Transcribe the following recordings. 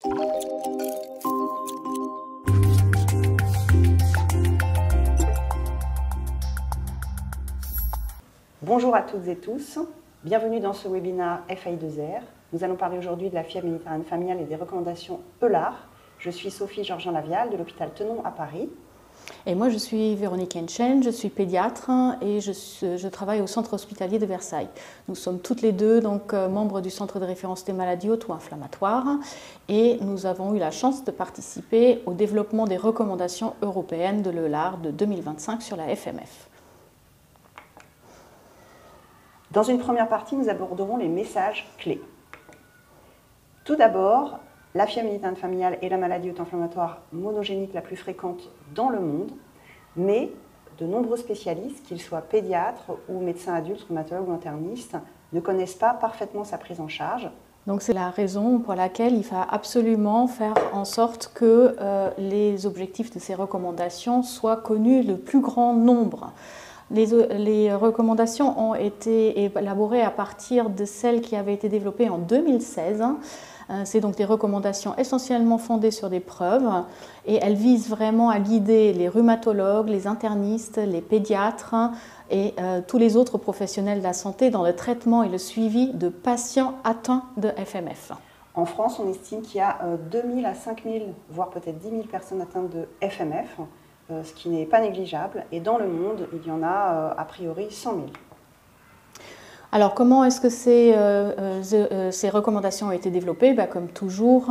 Bonjour à toutes et tous, bienvenue dans ce webinaire FAI2R. Nous allons parler aujourd'hui de la fièvre méditerranéenne familiale et des recommandations EULAR. Je suis Sophie Georgien-Lavial de l'hôpital Tenon à Paris. Et moi je suis Véronique Henschen, je suis pédiatre et je travaille au centre hospitalier de Versailles. Nous sommes toutes les deux donc membres du centre de référence des maladies auto-inflammatoires et nous avons eu la chance de participer au développement des recommandations européennes de l'EULAR de 2025 sur la FMF. Dans une première partie, nous aborderons les messages clés. Tout d'abord, la fièvre méditerranéenne familiale est la maladie auto-inflammatoire monogénique la plus fréquente dans le monde, mais de nombreux spécialistes, qu'ils soient pédiatres ou médecins adultes, rhumatologues ou internistes, ne connaissent pas parfaitement sa prise en charge. Donc c'est la raison pour laquelle il faut absolument faire en sorte que les objectifs de ces recommandations soient connus le plus grand nombre. Les recommandations ont été élaborées à partir de celles qui avaient été développées en 2016. C'est donc des recommandations essentiellement fondées sur des preuves et elles visent vraiment à guider les rhumatologues, les internistes, les pédiatres et tous les autres professionnels de la santé dans le traitement et le suivi de patients atteints de FMF. En France, on estime qu'il y a 2000 à 5000, voire peut-être 10 000 personnes atteintes de FMF, ce qui n'est pas négligeable. Et dans le monde, il y en a a priori 100 000. Alors, comment est-ce que ces recommandations ont été développées? Comme toujours,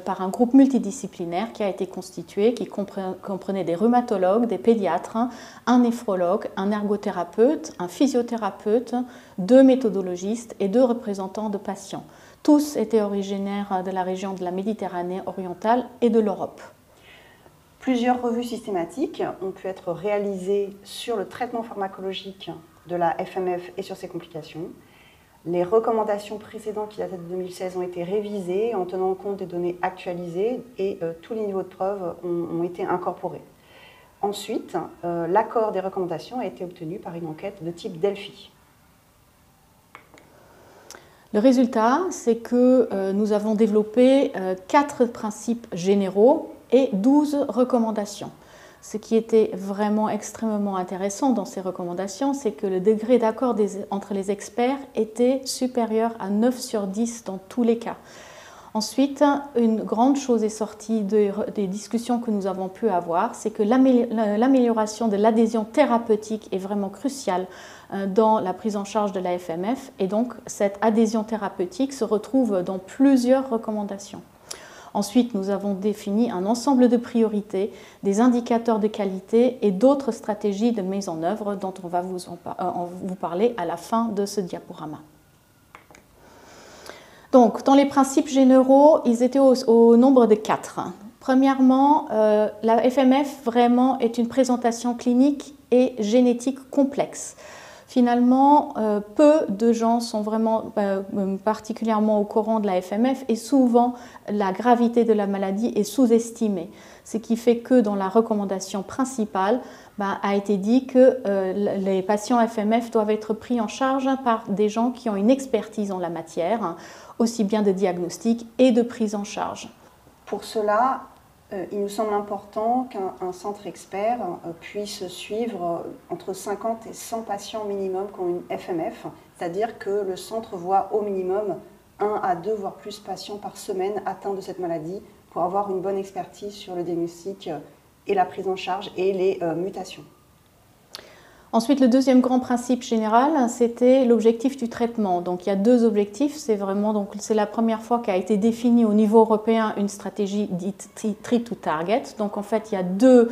par un groupe multidisciplinaire qui a été constitué, qui comprenait des rhumatologues, des pédiatres, un néphrologue, un ergothérapeute, un physiothérapeute, 2 méthodologistes et 2 représentants de patients. Tous étaient originaires de la région de la Méditerranée orientale et de l'Europe. Plusieurs revues systématiques ont pu être réalisées sur le traitement pharmacologique de la FMF et sur ses complications. Les recommandations précédentes qui dataient de 2016 ont été révisées en tenant compte des données actualisées et tous les niveaux de preuve ont été incorporés. Ensuite, l'accord des recommandations a été obtenu par une enquête de type Delphi. Le résultat, c'est que nous avons développé 4 principes généraux et 12 recommandations. Ce qui était vraiment extrêmement intéressant dans ces recommandations, c'est que le degré d'accord entre les experts était supérieur à 9 sur 10 dans tous les cas. Ensuite, une grande chose est sortie des discussions que nous avons pu avoir, c'est que l'amélioration de l'adhésion thérapeutique est vraiment cruciale dans la prise en charge de la FMF et donc cette adhésion thérapeutique se retrouve dans plusieurs recommandations. Ensuite, nous avons défini un ensemble de priorités, des indicateurs de qualité et d'autres stratégies de mise en œuvre dont on va vous parler à la fin de ce diaporama. Donc, dans les principes généraux, ils étaient au nombre de 4. Premièrement, la FMF vraiment est une présentation clinique et génétique complexe. Finalement, peu de gens sont vraiment particulièrement au courant de la FMF et souvent la gravité de la maladie est sous-estimée. Ce qui fait que dans la recommandation principale, a été dit que les patients FMF doivent être pris en charge par des gens qui ont une expertise en la matière, aussi bien de diagnostic et de prise en charge. Pour cela, il nous semble important qu'un centre expert puisse suivre entre 50 et 100 patients minimum qui ont une FMF, c'est-à-dire que le centre voit au minimum 1 à 2 voire plus patients par semaine atteints de cette maladie pour avoir une bonne expertise sur le diagnostic et la prise en charge et les mutations. Ensuite, le deuxième grand principe général, c'était l'objectif du traitement. Donc, il y a 2 objectifs. C'est la première fois qu'a été définie au niveau européen une stratégie dite Treat to Target. Donc, en fait, il y a 2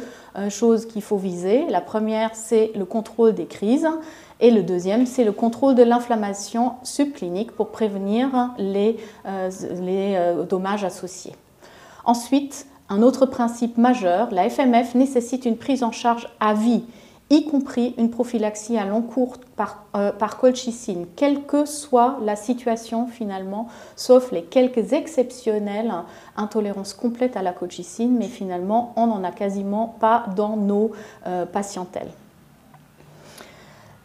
choses qu'il faut viser. La première, c'est le contrôle des crises. Et le deuxième, c'est le contrôle de l'inflammation subclinique pour prévenir les dommages associés. Ensuite, un autre principe majeur, la FMF nécessite une prise en charge à vie, y compris une prophylaxie à long cours par colchicine, quelle que soit la situation finalement, sauf les quelques exceptionnelles intolérances complètes à la colchicine, mais finalement on n'en a quasiment pas dans nos patientèles.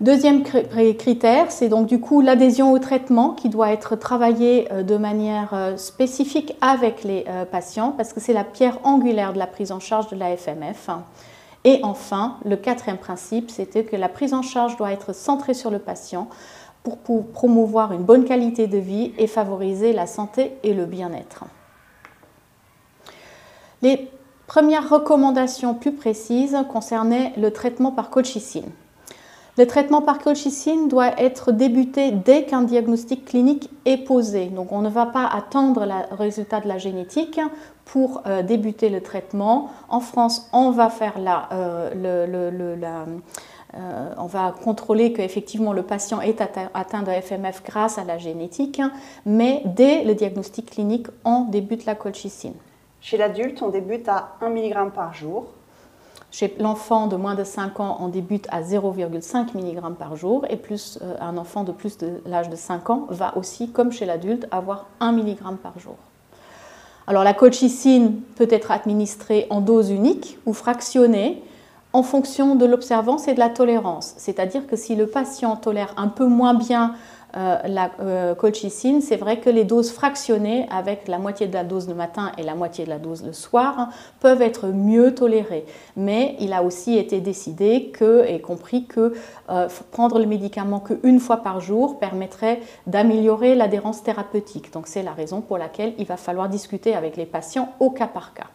Deuxième critère, c'est donc du coup l'adhésion au traitement qui doit être travaillée de manière spécifique avec les patients parce que c'est la pierre angulaire de la prise en charge de la FMF. Et enfin, le quatrième principe, c'était que la prise en charge doit être centrée sur le patient pour promouvoir une bonne qualité de vie et favoriser la santé et le bien-être. Les premières recommandations plus précises concernaient le traitement par colchicine. Le traitement par colchicine doit être débuté dès qu'un diagnostic clinique est posé. Donc on ne va pas attendre le résultat de la génétique pour débuter le traitement. En France, on va faire on va contrôler qu'effectivement le patient est atteint de FMF grâce à la génétique, mais dès le diagnostic clinique, on débute la colchicine. Chez l'adulte, on débute à 1 mg par jour. Chez l'enfant de moins de 5 ans, on débute à 0,5 mg par jour et un enfant de plus de l'âge de 5 ans va aussi, comme chez l'adulte, avoir 1 mg par jour. Alors la colchicine peut être administrée en dose unique ou fractionnée en fonction de l'observance et de la tolérance. C'est-à-dire que si le patient tolère un peu moins bien la colchicine, c'est vrai que les doses fractionnées avec la moitié de la dose le matin et la moitié de la dose le soir peuvent être mieux tolérées. Mais il a aussi été décidé et compris que prendre le médicament qu'une fois par jour permettrait d'améliorer l'adhérence thérapeutique. Donc c'est la raison pour laquelle il va falloir discuter avec les patients au cas par cas.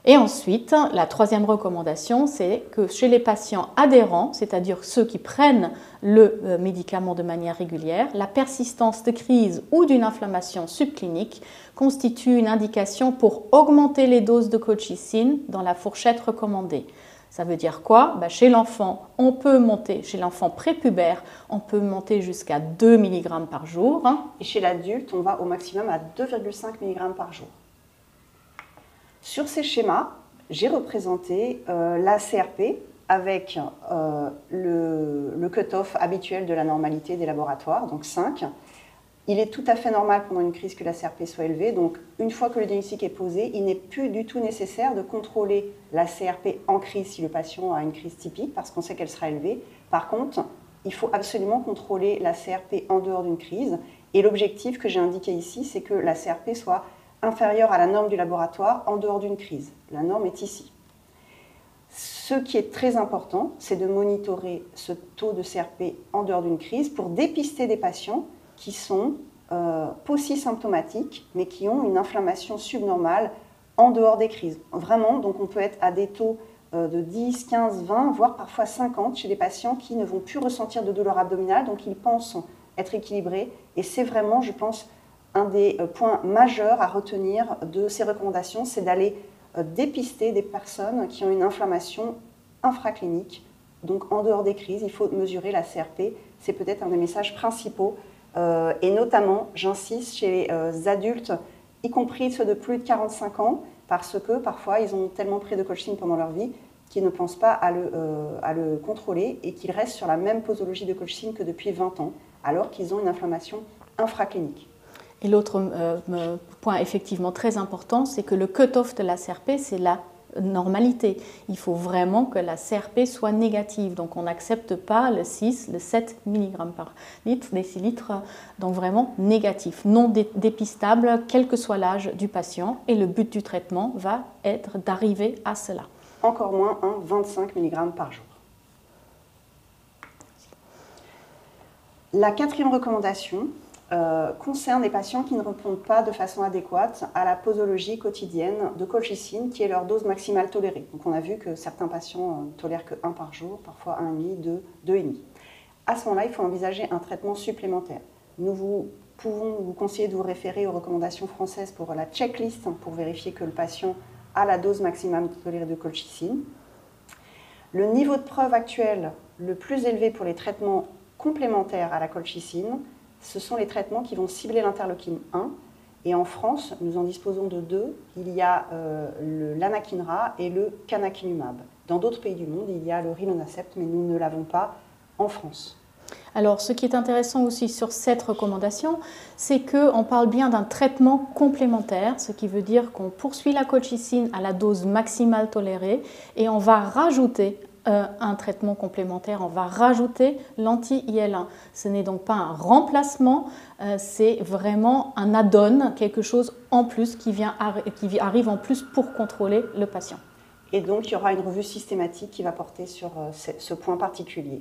Et ensuite, la troisième recommandation, c'est que chez les patients adhérents, c'est-à-dire ceux qui prennent le médicament de manière régulière, la persistance de crise ou d'une inflammation subclinique constitue une indication pour augmenter les doses de colchicine dans la fourchette recommandée. Ça veut dire quoi? Chez l'enfant, on peut monter, chez l'enfant prépubère, on peut monter jusqu'à 2 mg par jour. Et chez l'adulte, on va au maximum à 2,5 mg par jour. Sur ces schémas, j'ai représenté la CRP avec le cut-off habituel de la normalité des laboratoires, donc 5. Il est tout à fait normal pendant une crise que la CRP soit élevée, donc une fois que le diagnostic est posé, il n'est plus du tout nécessaire de contrôler la CRP en crise si le patient a une crise typique, parce qu'on sait qu'elle sera élevée. Par contre, il faut absolument contrôler la CRP en dehors d'une crise, et l'objectif que j'ai indiqué ici, c'est que la CRP soit inférieure à la norme du laboratoire en dehors d'une crise. La norme est ici. Ce qui est très important, c'est de monitorer ce taux de CRP en dehors d'une crise pour dépister des patients qui sont paucisymptomatiques, mais qui ont une inflammation subnormale en dehors des crises. Vraiment, donc on peut être à des taux de 10, 15, 20, voire parfois 50 chez des patients qui ne vont plus ressentir de douleur abdominale, donc ils pensent être équilibrés. Et c'est vraiment, je pense, un des points majeurs à retenir de ces recommandations, c'est d'aller dépister des personnes qui ont une inflammation infraclinique. Donc en dehors des crises, il faut mesurer la CRP. C'est peut-être un des messages principaux. Et notamment, j'insiste, chez les adultes, y compris ceux de plus de 45 ans, parce que parfois ils ont tellement pris de colchicine pendant leur vie qu'ils ne pensent pas à le contrôler et qu'ils restent sur la même posologie de colchicine que depuis 20 ans, alors qu'ils ont une inflammation infraclinique. Et l'autre point effectivement très important, c'est que le cut-off de la CRP, c'est la normalité. Il faut vraiment que la CRP soit négative. Donc on n'accepte pas le 6, le 7 mg par décilitre, donc vraiment négatif, non dépistable, quel que soit l'âge du patient. Et le but du traitement va être d'arriver à cela. Encore moins 25 mg par jour. La quatrième recommandation concerne les patients qui ne répondent pas de façon adéquate à la posologie quotidienne de colchicine, qui est leur dose maximale tolérée. Donc on a vu que certains patients tolèrent que 1 par jour, parfois 1,5, 2, 2,5. À ce moment-là, il faut envisager un traitement supplémentaire. Nous pouvons vous conseiller de vous référer aux recommandations françaises pour la checklist, pour vérifier que le patient a la dose maximale tolérée de colchicine. Le niveau de preuve actuel le plus élevé pour les traitements complémentaires à la colchicine, ce sont les traitements qui vont cibler l'interleukine 1. Et en France, nous en disposons de 2. Il y a l'anakinra et le canakinumab. Dans d'autres pays du monde, il y a le rilonacept, mais nous ne l'avons pas en France. Alors, ce qui est intéressant aussi sur cette recommandation, c'est qu'on parle bien d'un traitement complémentaire, ce qui veut dire qu'on poursuit la colchicine à la dose maximale tolérée et on va rajouter un traitement complémentaire, on va rajouter l'anti-IL1. Ce n'est donc pas un remplacement, c'est vraiment un add-on, quelque chose en plus qui arrive en plus pour contrôler le patient. Et donc, il y aura une revue systématique qui va porter sur ce point particulier.